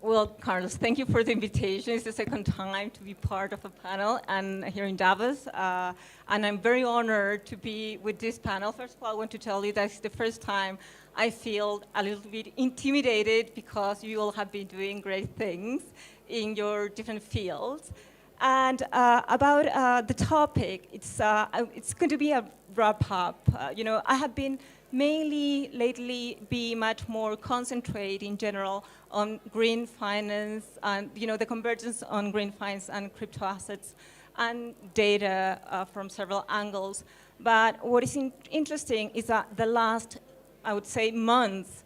Well, Carlos, thank you for the invitation. It's the second time to be part of a panel and here in Davos. And I'm very honored to be with this panel. First of all, I want to tell you that it's the first time I feel a little bit intimidated because you all have been doing great things in your different fields. And about the topic, it's going to be a wrap up. I have been mainly lately be much more concentrated in general on green finance and the convergence on green finance and crypto assets and data from several angles. But what is interesting is that the last, I would say, month,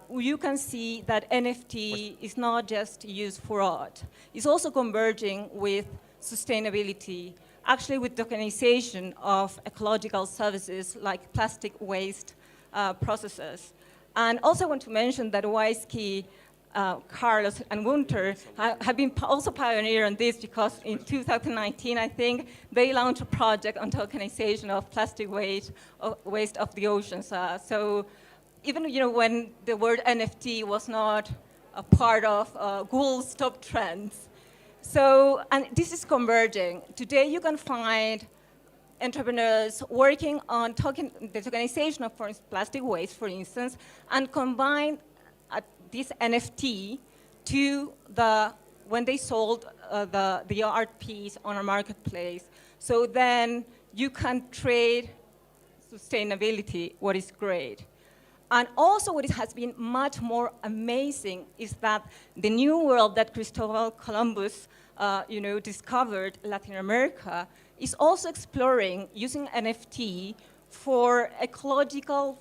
you can see that NFT is not just used for art. It's also converging with sustainability, actually with tokenization of ecological services like plastic waste processes. And also I want to mention that WISeKey, Carlos and Gunter have been also pioneer on this because in 2019, I think, they launched a project on tokenization of plastic waste of the oceans. So even when the word NFT was not a part of Google's top trends. So, and this is converging. Today you can find entrepreneurs working on the tokenization of plastic waste, for instance, and combine this NFT to when they sold the art piece on a marketplace. So then you can trade sustainability, what is great. And also what has been much more amazing is that the new world that Christopher Columbus discovered, Latin America, is also exploring using NFT for ecological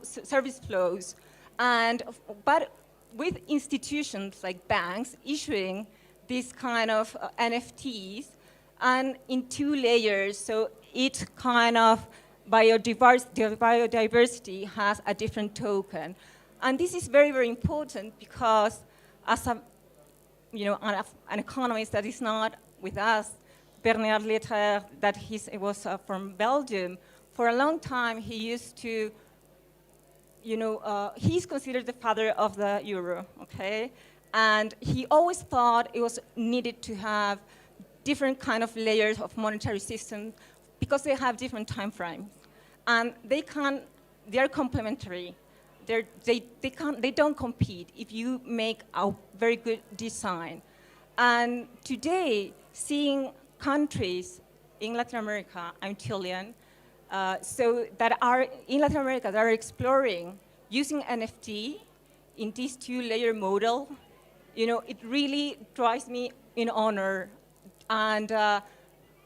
service flows, but with institutions like banks issuing these kind of NFTs and in 2 layers, so each kind of biodiversity has a different token. And this is very, very important because as an economist that is not with us, Bernard Lettre, that he was from Belgium, for a long time he used to, he's considered the father of the euro, okay? And he always thought it was needed to have different kind of layers of monetary system because they have different time frames. And they are complementary. They don't compete if you make a very good design. And today, seeing countries in Latin America, I'm Chilean, that are in Latin America that are exploring using NFT in this 2-layer model, it really drives me in honor. And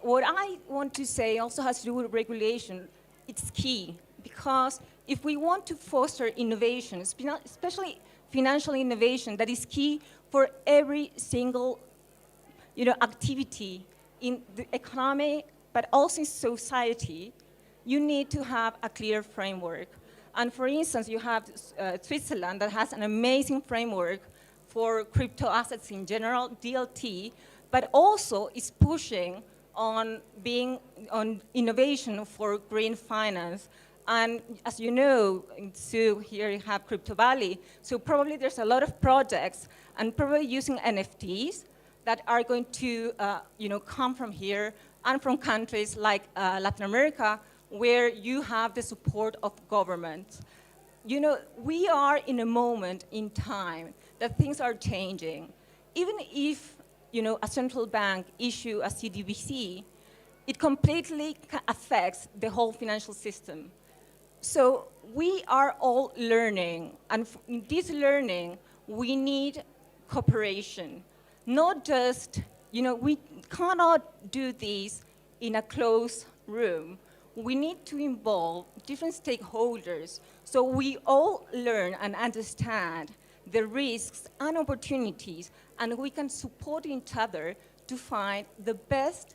what I want to say also has to do with regulation. It's key, because if we want to foster innovation, especially financial innovation, that is key for every single activity in the economy, but also in society, you need to have a clear framework. And for instance, you have Switzerland that has an amazing framework for crypto assets in general, DLT, but also is pushing on innovation for green finance. And as you know, so here you have Crypto Valley. So probably there's a lot of projects and probably using NFTs that are going to come from here and from countries like Latin America, where you have the support of governments. We are in a moment in time that things are changing. Even if a central bank issue a CDBC, it completely affects the whole financial system. So we are all learning, and in this learning, we need cooperation. Not just, we cannot do this in a closed room. We need to involve different stakeholders so we all learn and understand the risks and opportunities, and we can support each other to find the best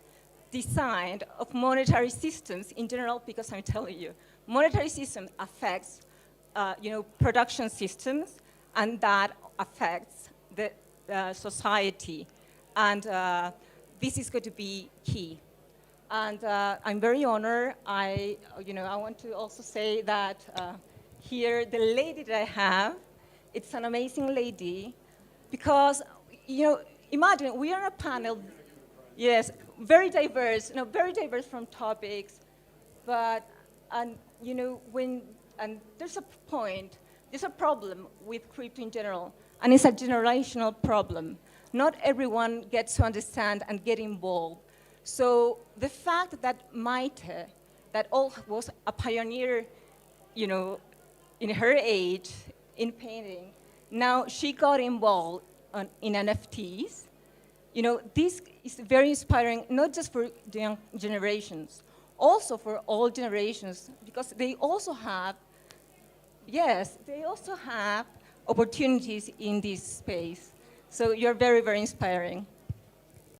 design of monetary systems in general, because I'm telling you, monetary system affects production systems, and that affects the society. And this is going to be key. And I'm very honored. I want to also say that here, the lady that I have, it's an amazing lady, because, imagine we are a panel, yes, very diverse, very diverse from topics, but, and there's a point, there's a problem with crypto in general, and it's a generational problem. Not everyone gets to understand and get involved. So the fact that Maite, that was a pioneer, in her age, in painting, now she got involved in NFTs. This is very inspiring, not just for the young generations, also for all generations, because they also have, yes, they also have opportunities in this space. So you're very, very inspiring.